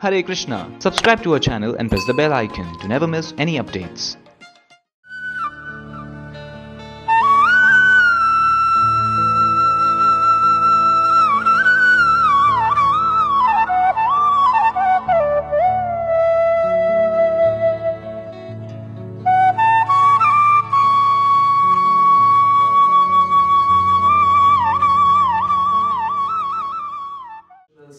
Hare Krishna. Subscribe to our channel and press the bell icon to never miss any updates.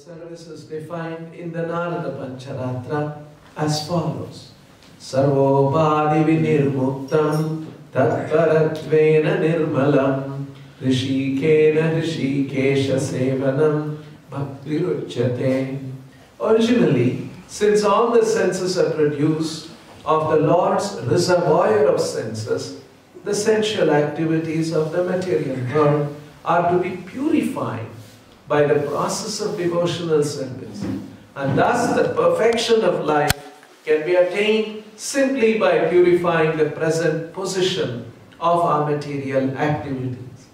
Services defined in the Narada Pancharatra as follows. Sarvopadi vinirmuktam tattaratvena nirmalam rishikena rishikesha sevanam bhaktiruchyate. Originally, since all the senses are produced of the Lord's reservoir of senses, the sensual activities of the material world are to be purified by the process of devotional service, and thus the perfection of life can be attained simply by purifying the present position of our material activities.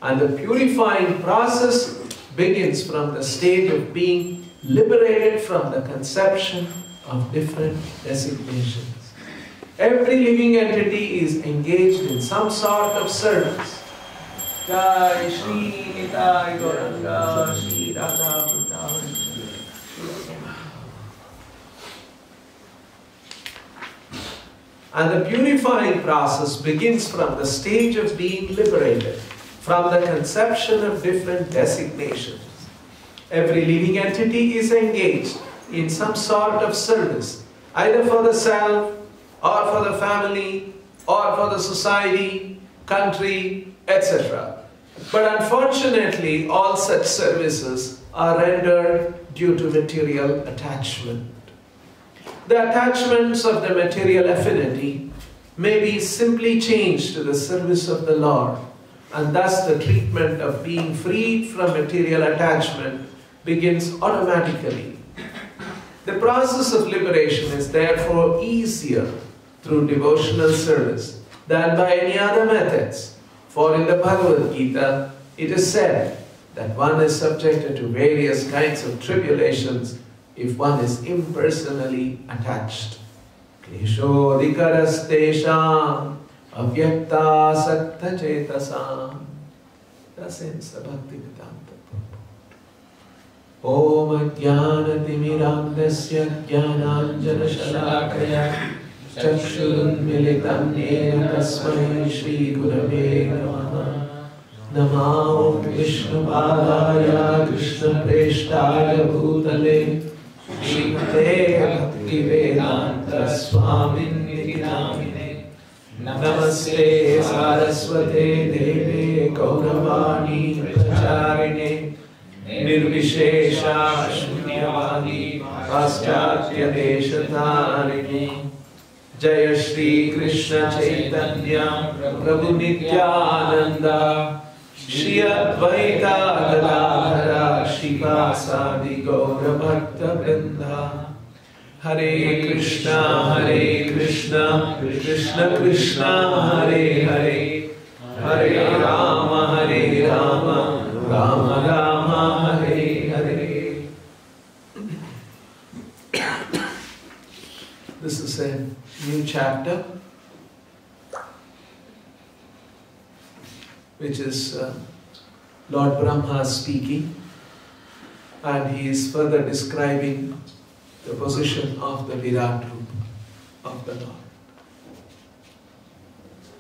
And the purifying process begins from the stage of being liberated from the conception of different designations. Every living entity is engaged in some sort of service. Jai Shri Nitai Gauranga Shri Radha Vrindavan. And the purifying process begins from the stage of being liberated from the conception of different designations. Every living entity is engaged in some sort of service, either for the self, or for the family, or for the society, country, etc. But unfortunately, all such services are rendered due to material attachment. The attachments of the material affinity may be simply changed to the service of the Lord, and thus the treatment of being freed from material attachment begins automatically. The process of liberation is therefore easier through devotional service than by any other methods. For in the Bhagavad Gita, it is said that one is subjected to various kinds of tribulations if one is impersonally attached. Kleshodhikarastesham avyakta sakta chetasam. Thus ends the Bhaktivedanta purport. Om ajnanatimirandasya jnananjana shalakaya Chakshurunmilitam yena tasmai Shri Gurave Namaha. Namo Vishnu Padaya Krishna Preshtaya Bhutale Shrimate Bhaktivedanta Swaminiti Namine. Namaste Saraswate Deve Gauravani Pracharine Nirvishesha Shunyavadi Paschatya Deshatarine. Jaya Shri Krishna Chaitanya Prabhu Nityananda Shri Advaita Gadadhara Shivasadi Gaura Bhakta Vrinda. Hare Krishna Krishna Krishna Hare Hare Hare Rama Rama Rama Hare Hare. This is a new chapter, which is Lord Brahma speaking, and he is further describing the position of the Virat Rupa of the Lord.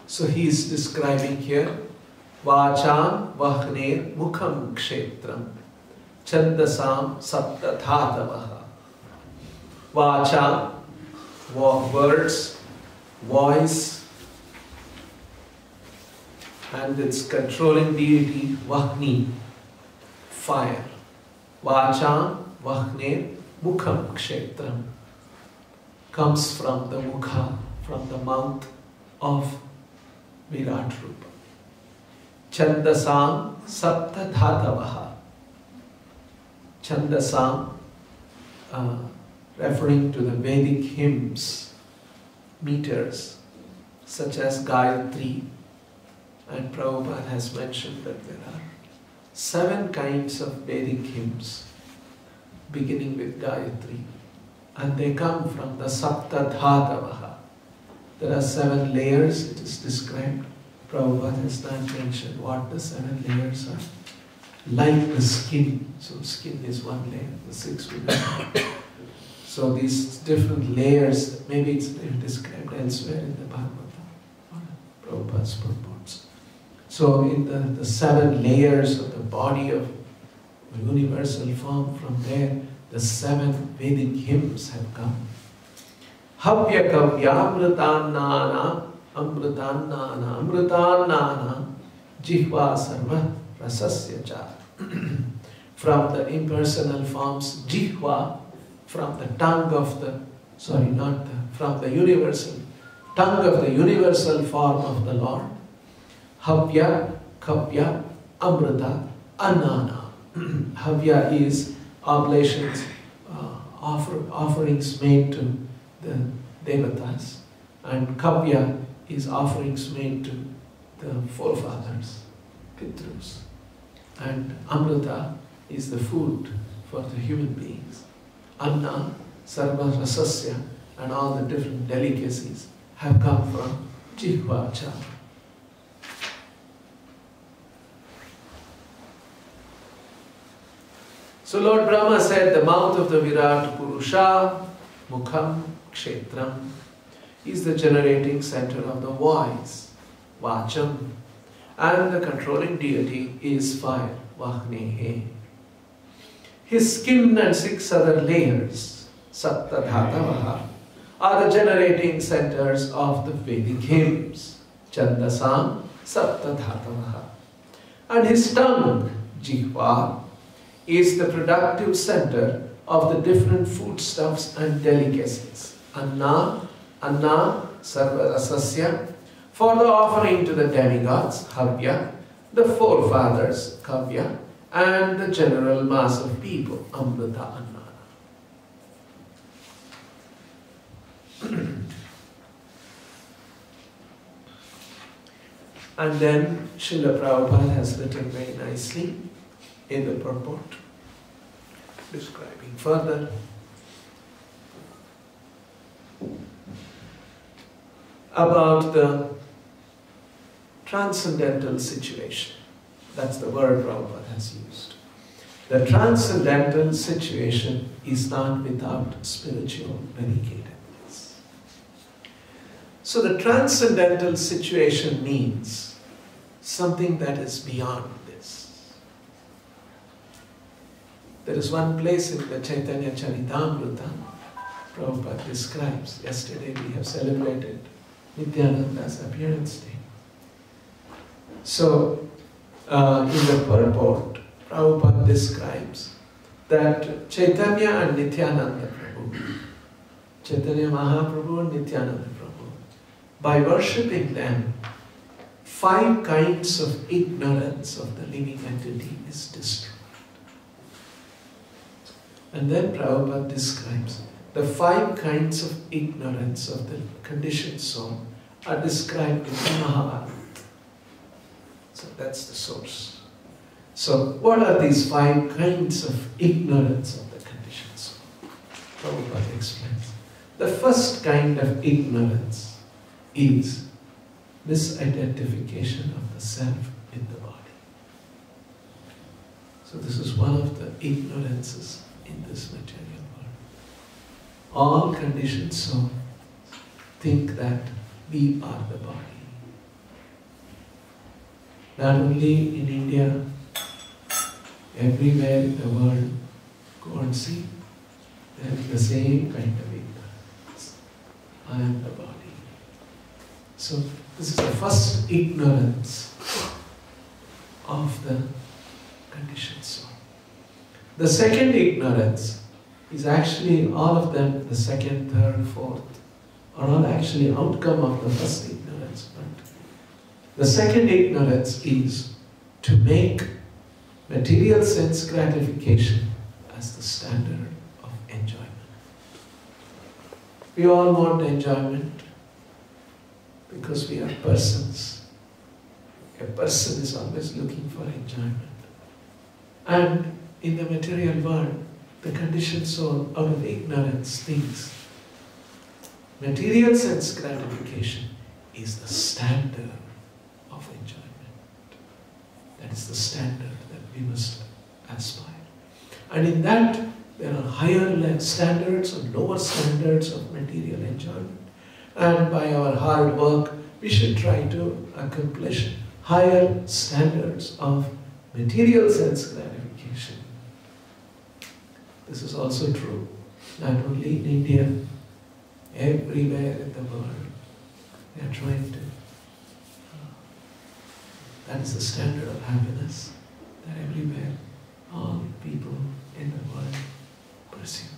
So he is describing here Vacham Vahne Mukham Kshetram Chandasam Sapta Dhatavaha. Vacham, words, voice, and its controlling deity Vahni, fire. Vacham Vahne Mukham Kshetram comes from the Mukha, from the mouth of Virat Rupa. Chandasam Sapta Dhatavaha. Chandasam, referring to the Vedic hymns, meters, such as Gayatri, and Prabhupada has mentioned that there are 7 kinds of Vedic hymns, beginning with Gayatri. and they come from the Sapta Dhatavaha. There are 7 layers, it is described. Prabhupada has not mentioned what the 7 layers are. Like the skin, so skin is 1 layer, the 6 will be. So these different layers, maybe it's described elsewhere in the Bhagavata, Prabhupada's purports. So in the 7 layers of the body of universal form, from there the 7 Vedic hymns have come. Havya kavya amritannana amritannana amritannana jihva sarva rasasya cha. From the impersonal forms, jihva, from the tongue of the, from the universal, tongue of the universal form of the Lord. Havya, kavya, amrita, annana. Havya is oblations, offerings made to the devatas, and kavya is offerings made to the forefathers, pitrus, and amrita is the food for the human beings. Anna, sarva rasasya, and all the different delicacies have come from jihva cha. So Lord Brahma said the mouth of the Virat Purusha, Mukham Kshetram, is the generating center of the voice, Vacham, and the controlling deity is fire, Vahnehe. His skin and 6 other layers, Saptadhatavaha, are the generating centers of the Vedic hymns, Chandasam Saptadhatavaha. And his tongue, Jihva, is the productive center of the different foodstuffs and delicacies. Anna, Sarva Rasasya, for the offering to the demigods, Havya, the forefathers, Kavya, and the general mass of people, Amrita Annana. And then Srila Prabhupada has written very nicely in the purport, describing further about the transcendental situation. That's the word Prabhupada has used. The transcendental situation is not without spiritual variegatedness. So the transcendental situation means something that is beyond this. There is one place in the Chaitanya Charitamrita Prabhupada describes. Yesterday we have celebrated Nityananda's appearance day. So, in the purport, Prabhupada describes that Chaitanya and Nityananda Prabhu, Chaitanya Mahaprabhu and Nityananda Prabhu, by worshipping them, 5 kinds of ignorance of the living entity is destroyed. And then Prabhupada describes the 5 kinds of ignorance of the conditioned soul are described in the Mahabharata. So that's the source. So what are these 5 kinds of ignorance of the conditioned soul? Prabhupada explains. The first kind of ignorance is misidentification of the self in the body. So this is one of the ignorances in this material world. All conditioned souls think that we are the body. Not only in India, everywhere in the world, go and see, there is the same kind of ignorance. I am the body. So this is the first ignorance of the conditioned soul. The second ignorance is actually all of them, the second, third, fourth, are all actually outcome of the first ignorance. But the second ignorance is to make material sense gratification as the standard of enjoyment. We all want enjoyment because we are persons. A person is always looking for enjoyment. And in the material world, the conditioned soul out of ignorance thinks material sense gratification is the standard of enjoyment. That is the standard that we must aspire. And in that, there are higher standards and lower standards of material enjoyment. And by our hard work, we should try to accomplish higher standards of material sense gratification. This is also true, not only in India, everywhere in the world. They are trying to. That is the standard of happiness that everywhere all people in the world pursue.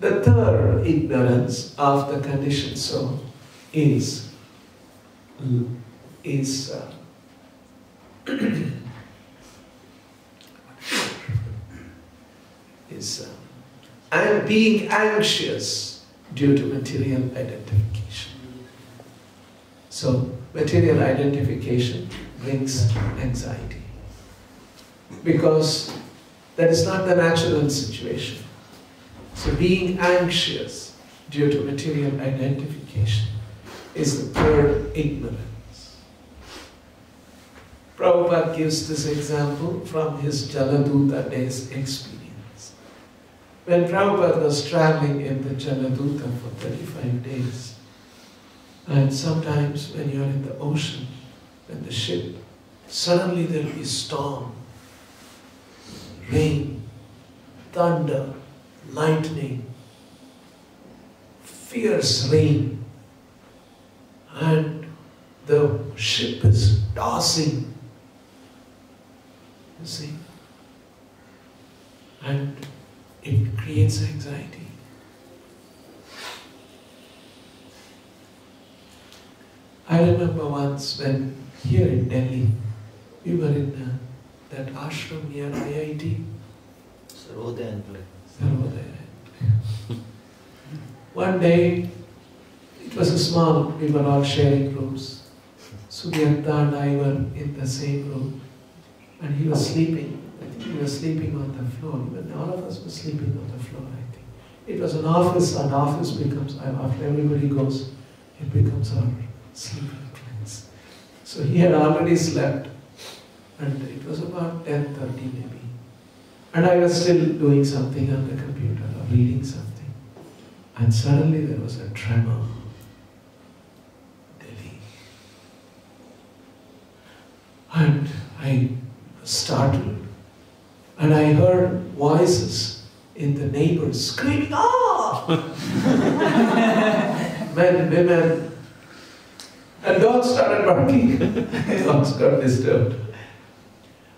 The third ignorance of the conditioned soul is and being anxious due to material identification. So, material identification brings anxiety because that is not the natural situation. So, being anxious due to material identification is the third ignorance. Prabhupada gives this example from his Jaladuta days experience. When Prabhupada was traveling in the Jaladuta for 35 days, and sometimes when you're in the ocean, when the ship, suddenly there will be storm, rain, thunder, lightning, fierce rain, and the ship is tossing, you see, and it creates anxiety. I remember once when here in Delhi, we were in that ashram near IIT. Chandrodaya. One day, it was a small, we were all sharing rooms. Sugyanta and I were in the same room, and he was sleeping. I think he was sleeping on the floor. Even all of us were sleeping on the floor, I think. It was an office, and office becomes, after everybody goes, it becomes our sleeping place. So he had already slept, and it was about 10:30 maybe. And I was still doing something on the computer or reading something. And suddenly there was a tremor. Delhi. And I was startled. And I heard voices in the neighbors screaming, "Ah!" Men, women. And dogs started barking. Dogs got disturbed.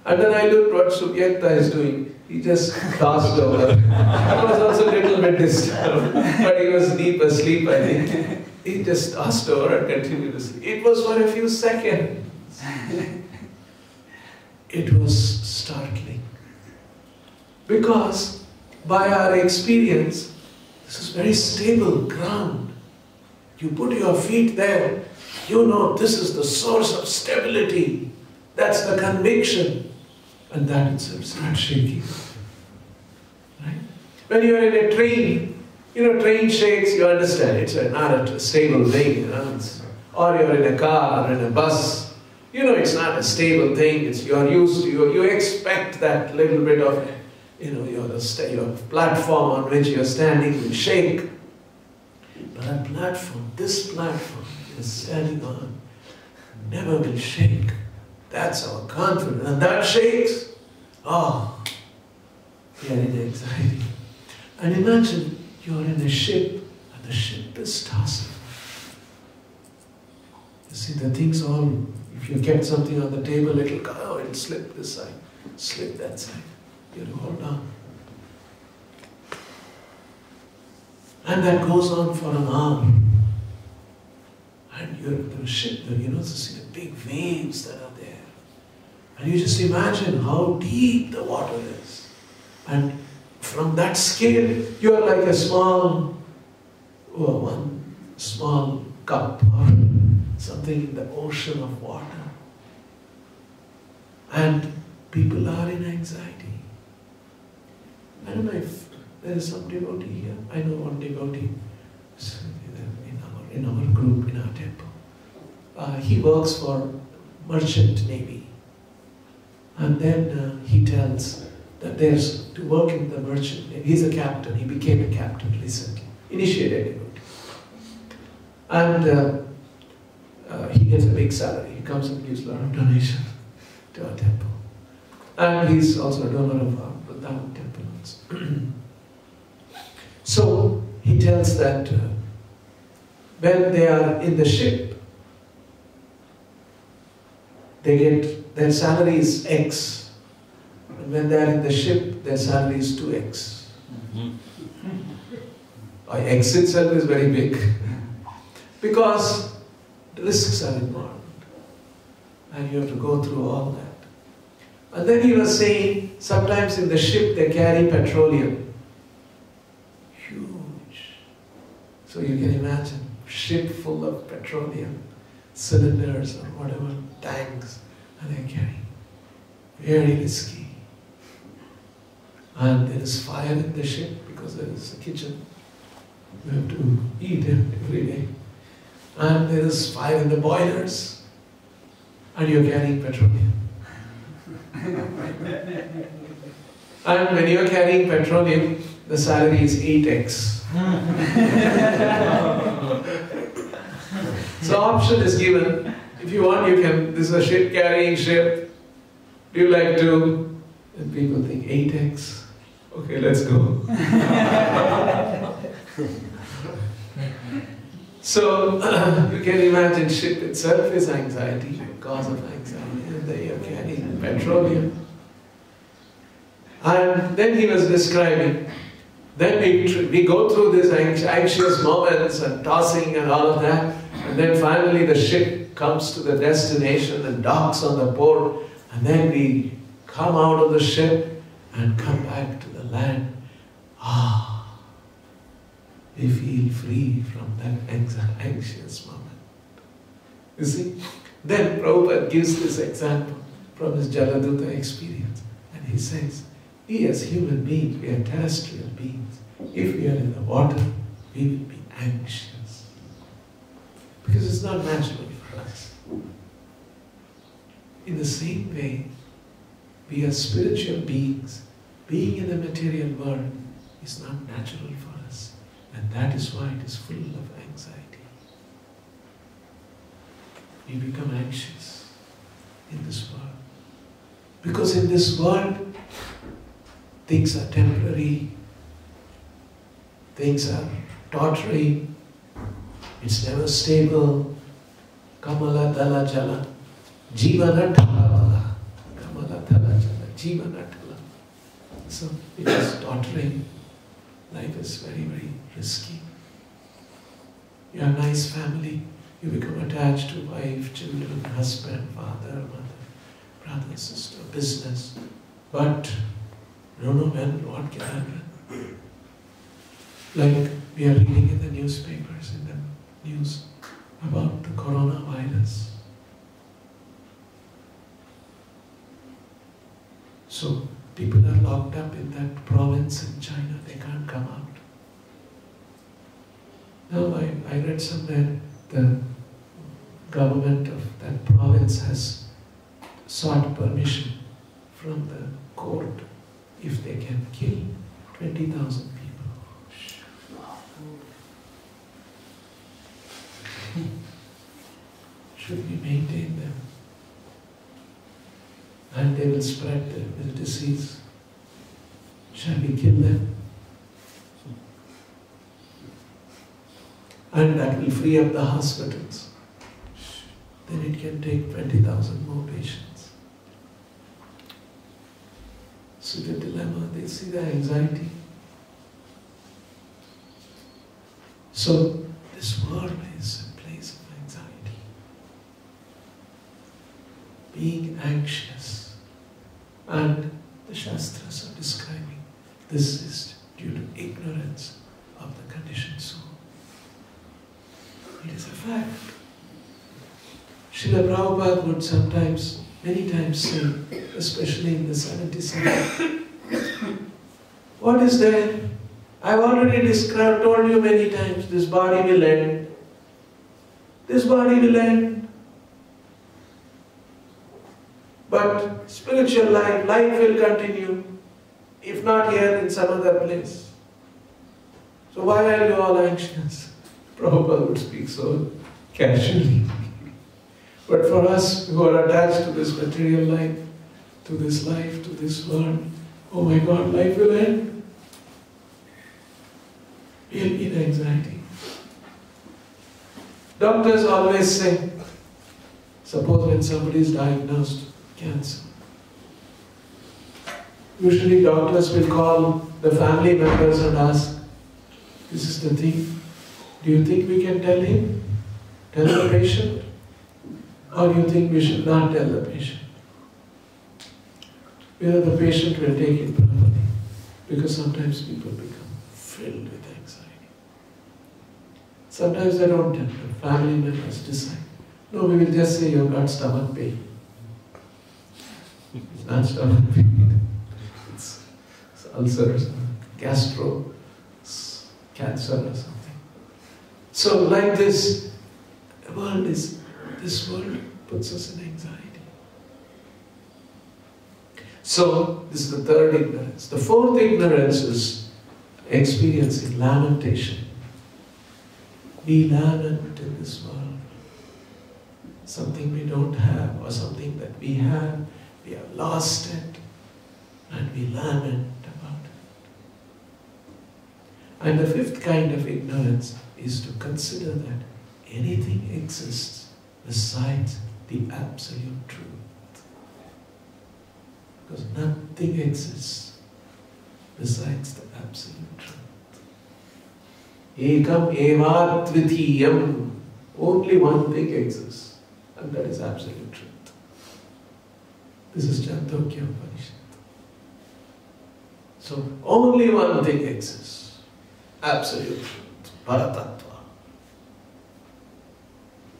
And then I looked what Sugyanta is doing. He just tossed over. I was also a little bit disturbed, but he was deep asleep, I think. He just tossed over and continued to sleep. It was for a few seconds. It was startling. Because by our experience, this is very stable ground. You put your feet there, you know this is the source of stability. That's the conviction. And that itself is not shaking. Right? When you are in a train, train shakes, you understand it's not a stable thing. Or you're in a car or in a bus, it's not a stable thing. You're used to, you expect that little bit of, your platform on which you're standing will shake. But a platform, this platform you're standing on, never will shake. That's our confidence. And that shakes. Oh, we are in anxiety. And imagine you're in a ship and the ship is tossing. You see, the things all, if you get something on the table, it'll slip this side, slip that side. You have to hold on. And that goes on for an hour. And you're in the ship, see the big waves that are there. And you just imagine how deep the water is. And from that scale, you're like a one small cup or something in the ocean of water. And people are in anxiety. I don't know if there is some devotee here. I know one devotee in our group, in our temple. He works for merchant navy. And then he tells that there's to work in the merchant navy. He's a captain. He became a captain recently. Initiated devotee. And he gets a big salary. He comes and gives a lot of donation to our temple. And he's also a donor of our Vrindavan temple. So he tells that when they are in the ship, they get, their salary is X. And when they are in the ship, their salary is 2X. X itself is very big. Because the risks are involved. And you have to go through all that. And then he was saying, sometimes in the ship they carry petroleum. Huge. So you can imagine, ship full of petroleum, cylinders or whatever, tanks, and they carry. Very risky. And there is fire in the ship because there is a kitchen. You have to eat every day. And there is fire in the boilers. And you're carrying petroleum. And when you're carrying petroleum, the salary is 8x. So option is given. If you want, you can, this is a ship carrying ship. Do you like to? And people think 8x. Okay, let's go. So you can imagine ship itself is anxiety, cause of anxiety, and then you're carrying petroleum. And then he was describing, then we go through these anxious moments and tossing and all of that, and then finally the ship comes to the destination and docks on the port, and then we come out of the ship and come back to the land. We feel free from that anxious moment. You see? Then Prabhupada gives this example from his Jaladuta experience. And he says, we as human beings, we are terrestrial beings. If we are in the water, we will be anxious. Because it's not natural for us. In the same way, we are spiritual beings. Being in the material world is not natural for us. And that is why it is full of anxiety. We become anxious in this world. Because in this world, things are temporary, things are tottery, it's never stable. Kamala dala jala, jivana thala. Kamala dala jala, jivana thala. So it is tottering. Life is very, very risky. You have a nice family, you become attached to wife, children, husband, father, mother, brother, sister, business. But you don't know when, what can happen. Like we are reading in the newspapers, in the news about the coronavirus. So people are locked up in that province in China, they can't come out. Now I read somewhere the government of that province has sought permission from the court if they can kill 20,000 people. Should we maintain them? And they will spread the disease. Shall we kill them? And that will free up the hospitals. Then it can take 20,000 more patients. So the dilemma, they see the anxiety. So this world is a place of anxiety. Being anxious. And the Shastras are describing this is due to ignorance of the conditioned soul. It is a fact. Srila Prabhupada would sometimes, many times say, especially in the 77, What is there? I've already told you many times, this body will end. This body will end. But spiritual life will continue. If not here, in some other place. So why are you all anxious? Prabhupada would speak so casually. But for us who are attached to this material life, to this world, oh my God, life will end. We'll be in anxiety. Doctors always say, suppose when somebody is diagnosed cancer, usually doctors will call the family members and ask, this is the thing, do you think we can tell him? Tell the patient? Or you think we should not tell the patient? Whether the patient will take it properly. Because sometimes people become filled with anxiety. Sometimes they don't tell, the family members decide. No, we will just say you've got stomach pain. It's not stomach pain. It's ulcer or something. Gastro cancer or something. So like this, this world puts us in anxiety. So this is the third ignorance. The fourth ignorance is experiencing lamentation. We lament in this world. Something we don't have or something that we have lost it, and we lament about it. And the fifth kind of ignorance is to consider that anything exists besides the absolute truth. Because nothing exists besides the absolute truth. Ekam eva dvitiyam. Only one thing exists, and that is absolute truth. This is Chandrodaya Upanishad. So only one thing exists, absolute truth, Paratattva.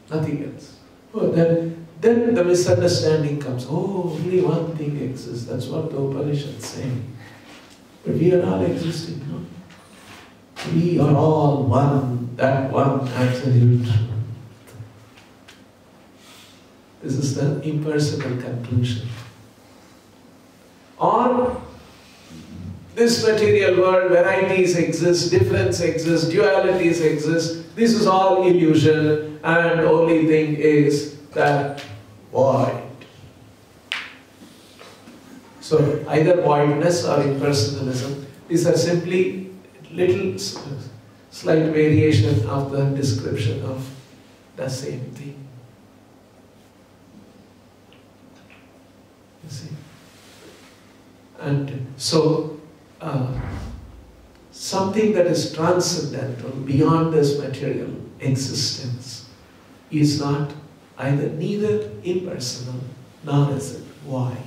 Nothing else. Oh, then the misunderstanding comes. Oh, only one thing exists. That's what the Upanishad is saying. But we are all existing, no? We are all one, that one absolute truth. This is the impersonal conclusion. Or this material world, varieties exist, difference exists, dualities exist. This is all illusion, and only thing is that void. So either voidness or impersonalism. These are simply little slight variation of the description of the same thing. You see? And so, something that is transcendental beyond this material existence is not neither impersonal nor is it void.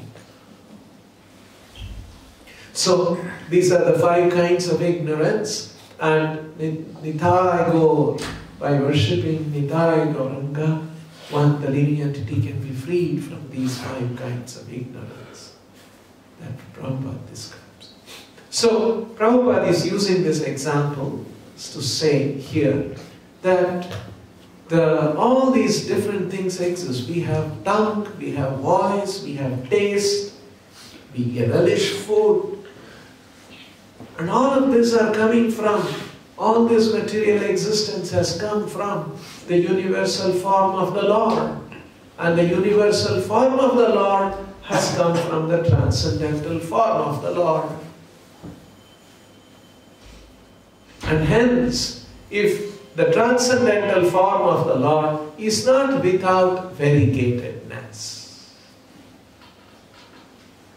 So these are the 5 kinds of ignorance, and Nitai Gaur, by worshipping Nitai Gauranga, the living entity can be freed from these 5 kinds of ignorance that Prabhupada describes. So Prabhupada is using this example to say here that all these different things exist. We have tongue, we have voice, we have taste, we relish food. And all of this are coming from, all this material existence has come from the universal form of the Lord. And the universal form of the Lord has come from the transcendental form of the Lord. And hence, if the transcendental form of the Lord is not without variegatedness,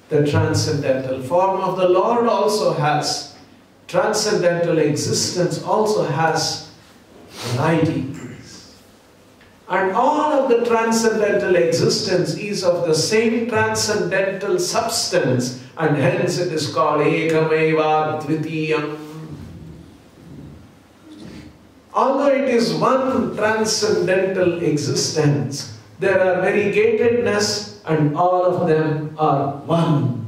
the transcendental form of the Lord also has, transcendental existence also has varieties. And all of the transcendental existence is of the same transcendental substance, and hence it is called Ekameva Dvitiyam. Although it is one transcendental existence, there are variegatedness and all of them are one.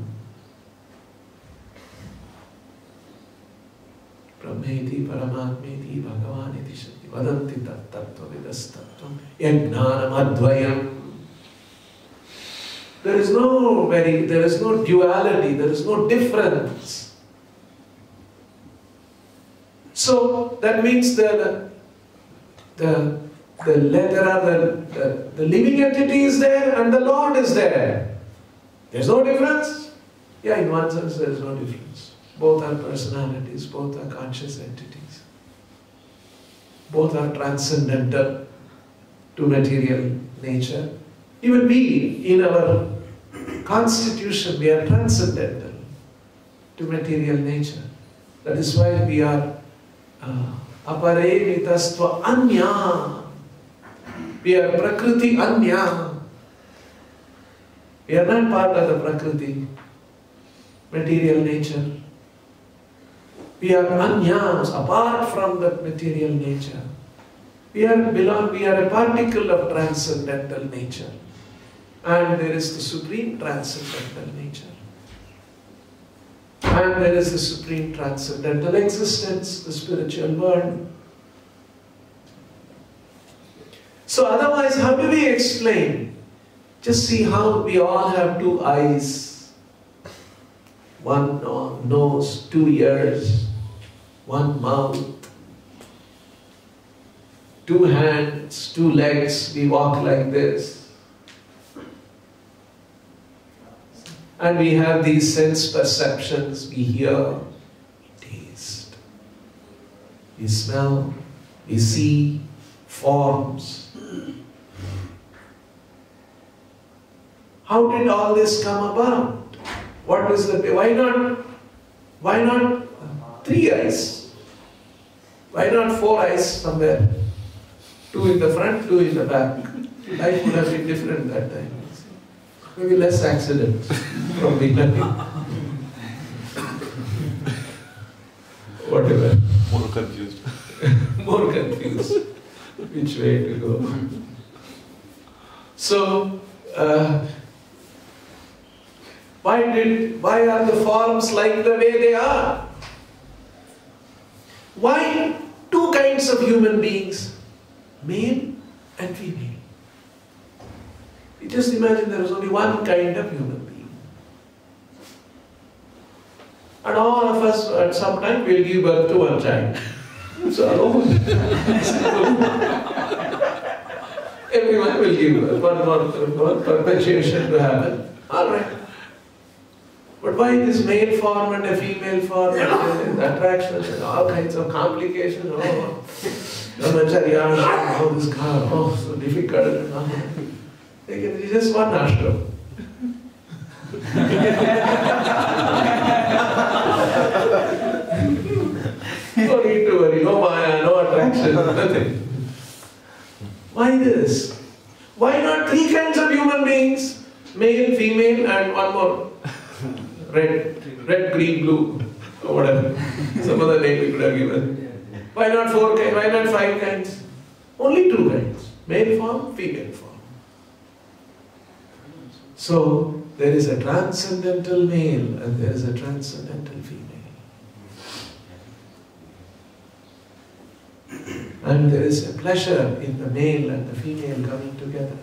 Brahmeti Paramatmeti Bhagavaniti Shakti Vadanti Tat Tattva Vidas Tattvam Yajnanam Advayam. There is no duality, there is no difference. So that means the living entity is there and the Lord is there. There's no difference? Yeah, in one sense there is no difference. Both are personalities, both are conscious entities. Both are transcendental to material nature. Even we, in our constitution, we are transcendental to material nature. That is why we are apare mitastva anya. We are prakriti anya. We are not part of the prakriti, material nature. We are anyas, apart from the material nature. We are a particle of transcendental nature. And there is the supreme transcendental nature. And there is the supreme transcendental existence, the spiritual world. So otherwise, how do we explain? Just see how we all have two eyes, one nose, 2 ears, one mouth, 2 hands, 2 legs, we walk like this. And we have these sense perceptions, we hear, taste, we smell, we see forms. How did all this come about? What was the why not 3 eyes? Why not 4 eyes somewhere? 2 in the front, 2 in the back. Life would have been different that time. Maybe less accidents from beginning. Whatever. More confused. More confused. Which way to go? So, why are the forms like the way they are? Why 2 kinds of human beings? Male and female. You just imagine there is only one kind of human being. And all of us at some time will give birth to one child. So everyone will give birth, one perpetuation to happen. Alright. But why this male form and a female form and attraction and all kinds of complications? Oh, this car, oh, so difficult. It's just one ashram. No need to worry, no maya, no attraction, nothing. Why this? Why not 3 kinds of human beings? Male, female, and one more. Red, green, blue, or whatever. Some other name we could have given. Why not 4 kinds? Why not 5 kinds? Only 2 kinds. Male form, female form. So, there is a transcendental male and there is a transcendental female. And there is a pleasure in the male and the female coming together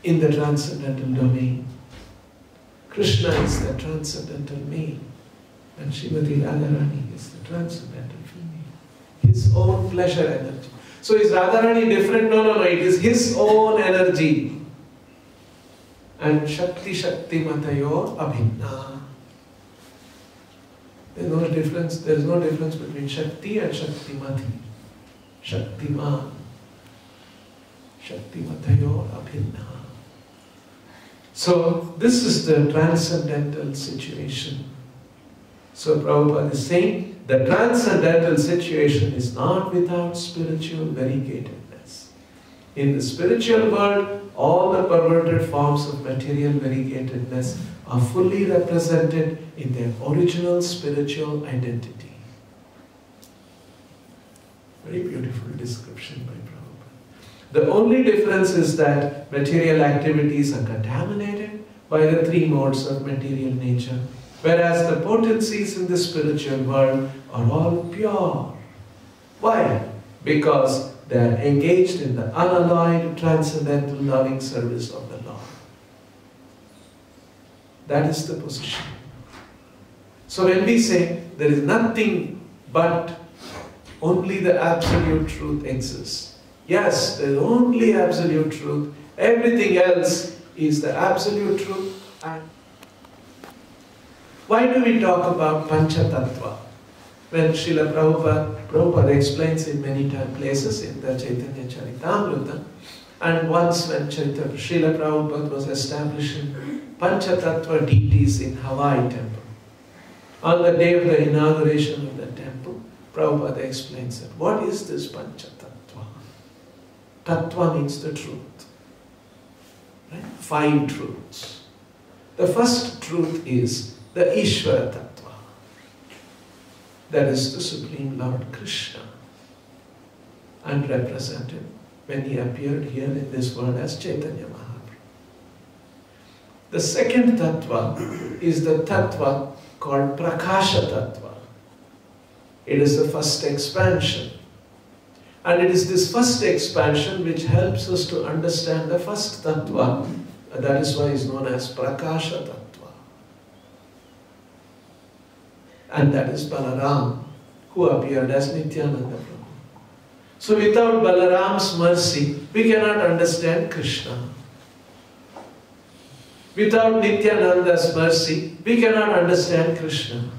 in the transcendental domain. Krishna is the transcendental male and Srimati Radharani is the transcendental female. His own pleasure energy. So is Radharani different? No, it is his own energy. And Shakti Matayo Abhinna. There is no difference between Shakti and Shaktimati. Shaktiman. Shakti Matayo Abhinna. So this is the transcendental situation. So Prabhupada is saying the transcendental situation is not without spiritual variegatedness. In the spiritual world, all the perverted forms of material variegatedness are fully represented in their original spiritual identity. Very beautiful description by Prabhupada. The only difference is that material activities are contaminated by the 3 modes of material nature. Whereas the potencies in the spiritual world are all pure. Why? Because they are engaged in the unalloyed, transcendental, loving service of the Lord. That is the position. So when we say there is nothing but only the absolute truth exists. Yes, there is only absolute truth. Everything else is the absolute truth. And why do we talk about Pancha Tattva? When Srila Prabhupada explains in many places in the Chaitanya Charitamrita, and once when Srila Prabhupada was establishing Pancha Tattva deities in Hawaii temple, on the day of the inauguration of the temple, Prabhupada explains that what is this Pancha Tattva? Tattva means the truth. Right? 5 truths. The first truth is the Ishvara Tattva. That is the Supreme Lord Krishna, and represented when he appeared here in this world as Chaitanya Mahaprabhu. The second Tattva is the Tattva called Prakasha Tattva. It is the first expansion. And it is this first expansion which helps us to understand the first Tattva. And that is why it is known as Prakasha Tattva. And that is Balaram, who appeared as Nityananda Prabhu. So without Balaram's mercy, we cannot understand Krishna. Without Nityananda's mercy, we cannot understand Krishna.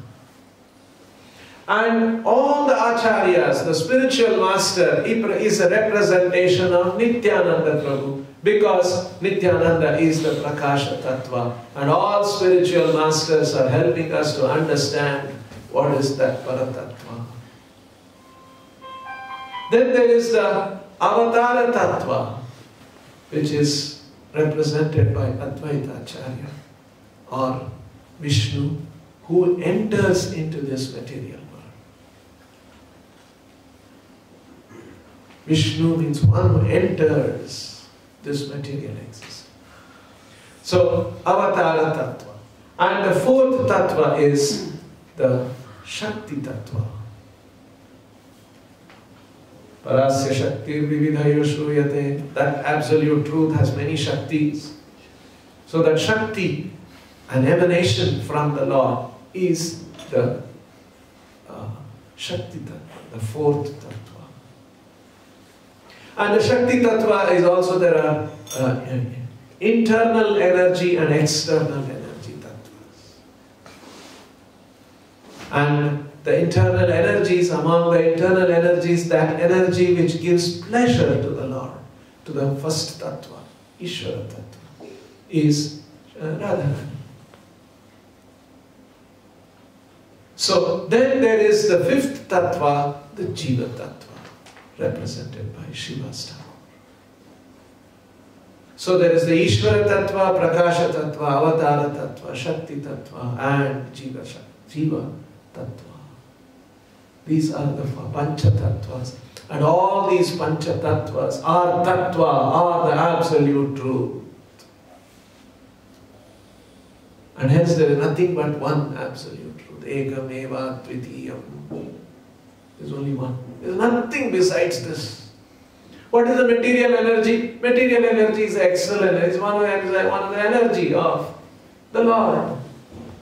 And all the acharyas, the spiritual master, is a representation of Nityananda Prabhu, because Nityananda is the Prakasha Tattva, and all spiritual masters are helping us to understand what is that Paratattva. Then there is the Avatara Tattva, which is represented by Advaita Acharya or Vishnu, who enters into this material world. Vishnu means one who enters this material existence. So, Avatara Tattva. And the fourth Tattva is the Shakti Tattva. Parasya Shakti Vividhayo Shruyate. That absolute truth has many Shaktis. So that Shakti, an emanation from the Lord, is the Shakti Tattva, the fourth Tattva. And the Shakti Tattva is also, there are internal energy and external energy. And the internal energies, among the internal energies, that energy which gives pleasure to the Lord, to the first Tattva, Ishvara Tattva, is Radharani. So then there is the fifth Tattva, the Jiva Tattva, represented by Shiva's Thakur. So there is the Ishvara Tattva, Prakasha Tattva, Avatara Tattva, Shakti Tattva, and Jiva Tattva. These are the Pancha Tattvas. And all these Pancha Tattvas are Tattva, are the absolute truth. And hence there is nothing but one absolute truth. Ekam eva dvitiyam. There is only one. There is nothing besides this. What is the material energy? Material energy is excellent. It is one of the energy of the Lord.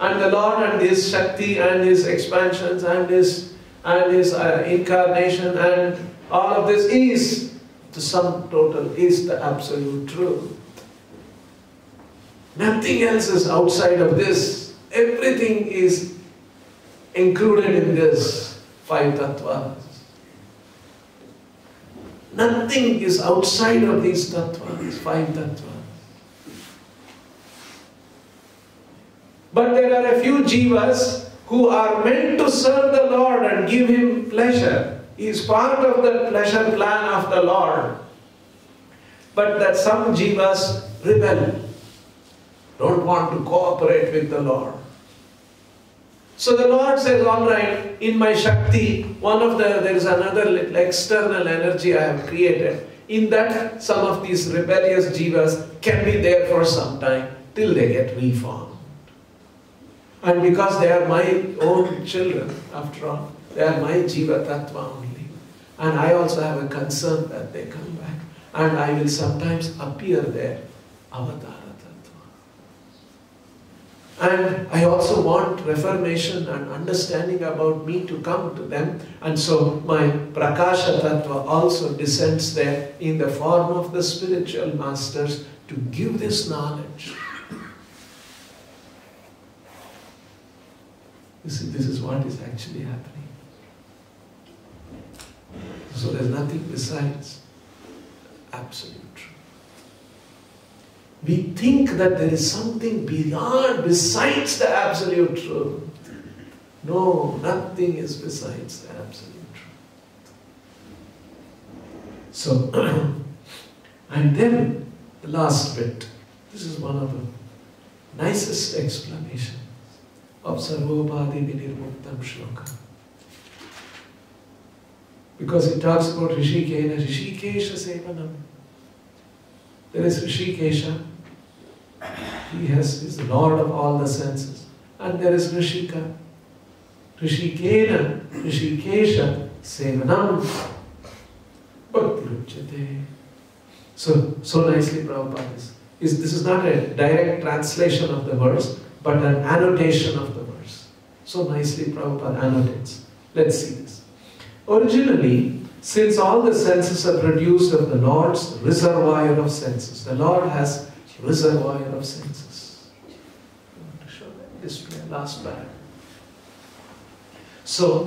And the Lord and His Shakti and His expansions and His incarnation and all of this is, the sum total is the absolute truth. Nothing else is outside of this. Everything is included in this 5 tattvas. Nothing is outside of these tattvas, 5 tattvas. But there are a few jivas who are meant to serve the Lord and give Him pleasure. He is part of the pleasure plan of the Lord. But that some jivas rebel, don't want to cooperate with the Lord. So the Lord says, all right, in my Shakti, there is another little external energy I have created. In that, some of these rebellious jivas can be there for some time till they get reformed. And because they are my own children, after all, they are my Jiva Tattva only. And I also have a concern that they come back. And I will sometimes appear there, Avatara Tattva. And I also want reformation and understanding about me to come to them. And so my Prakasha Tattva also descends there in the form of the spiritual masters to give this knowledge. You see, this is what is actually happening. So there's nothing besides absolute truth. We think that there is something beyond, besides the absolute truth. No, nothing is besides the absolute truth. So, and then the last bit. This is one of the nicest explanations of Sarvopadi Vinirmuktam Shloka. Because it talks about Rishikena, Rishikesha Sevanam. There is Rishikesha. He is the Lord of all the senses. And there is Rishika. Rishikena, Rishikesha Sevanam. Bhakti Ruchyate. So nicely Prabhupada is. This is not a direct translation of the verse, but an annotation of the verse. So nicely Prabhupada annotates. Let's see this. Originally, since all the senses are produced of the Lord's reservoir of senses, the Lord has reservoir of senses. I want to show that display last paragraph. So,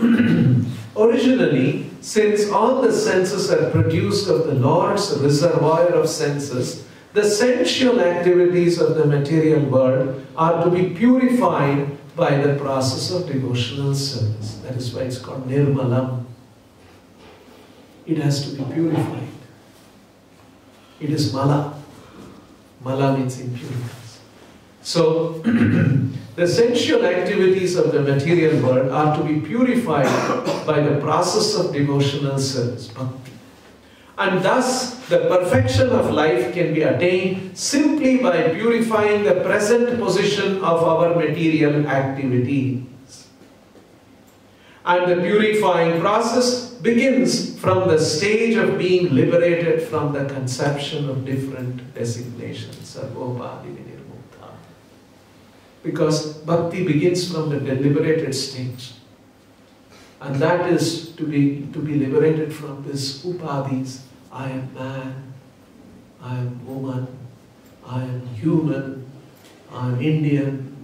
originally, since all the senses are produced of the Lord's reservoir of senses, the sensual activities of the material world are to be purified by the process of devotional service. That is why it's called Nirmalam. It has to be purified. It is Mala. Mala means impurities. So, the sensual activities of the material world are to be purified by the process of devotional service, bhakti. And thus, the perfection of life can be attained simply by purifying the present position of our material activities. And the purifying process begins from the stage of being liberated from the conception of different designations. Because bhakti begins from the deliberated stage. And that is to be liberated from this upadhis. I am man, I am woman, I am human, I am Indian,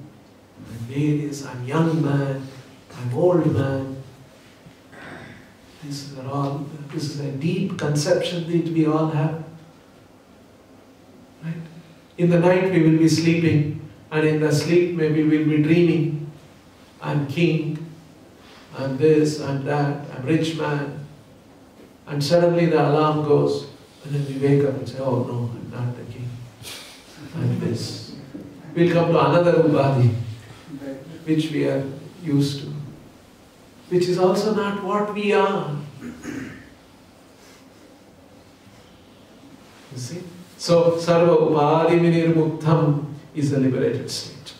I am various, I am young man, I am old man. This is a deep conception that we all have. Right? In the night we will be sleeping, and in the sleep maybe we will be dreaming. I'm king, I'm this, I'm that, I'm rich man. And suddenly the alarm goes, and then we wake up and say, oh no, I'm not the king. I'm this. We'll come to another Ubadhi, which we are used to, which is also not what we are. You see? So, Sarva Upadhi Vinirmuktam is the liberated state.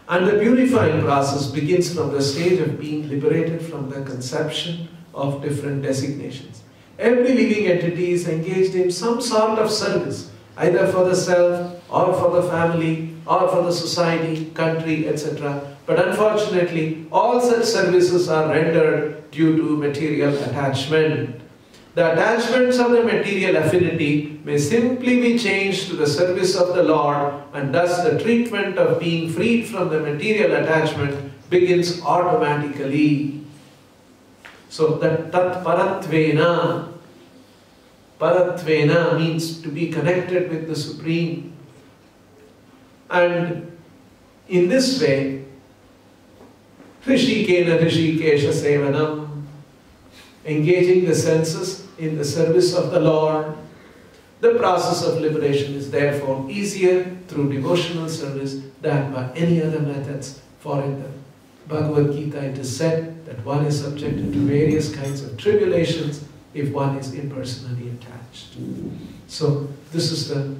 And the purifying process begins from the stage of being liberated from the conception of different designations. Every living entity is engaged in some sort of service, either for the self, or for the family, or for the society, country, etc. But unfortunately, all such services are rendered due to material attachment. The attachments of the material affinity may simply be changed to the service of the Lord, and thus the treatment of being freed from the material attachment begins automatically. So that tat paratvena, paratvena means to be connected with the Supreme. And in this way, Rishikena Rishikesha Sevanam, engaging the senses in the service of the Lord. The process of liberation is therefore easier through devotional service than by any other methods. For in the Bhagavad Gita it is said that one is subjected to various kinds of tribulations if one is impersonally attached. So this is the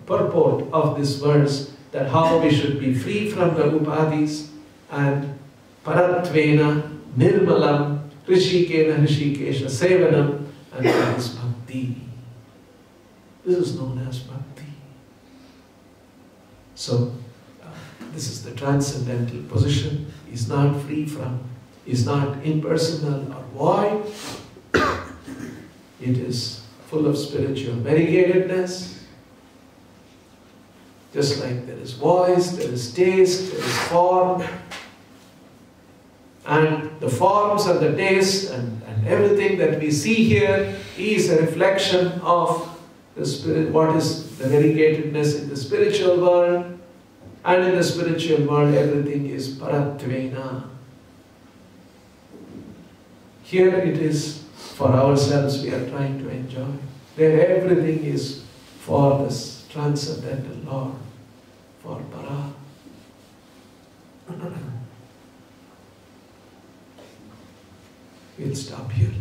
purport of this verse, that how we should be free from the upadhis, and paratvena nirmalam rishikena rishikesha sevanam, and that is bhakti. This is known as bhakti. So, this is the transcendental position. Is not free from, is not impersonal or void. It is full of spiritual variegatedness. Just like there is voice, there is taste, there is form. And the forms and the taste and everything that we see here is a reflection of the spirit, what is the variegatedness in the spiritual world. And in the spiritual world, everything is paratvena. Here it is for ourselves, we are trying to enjoy. There everything is for this transcendental Lord, for para. We'll stop here.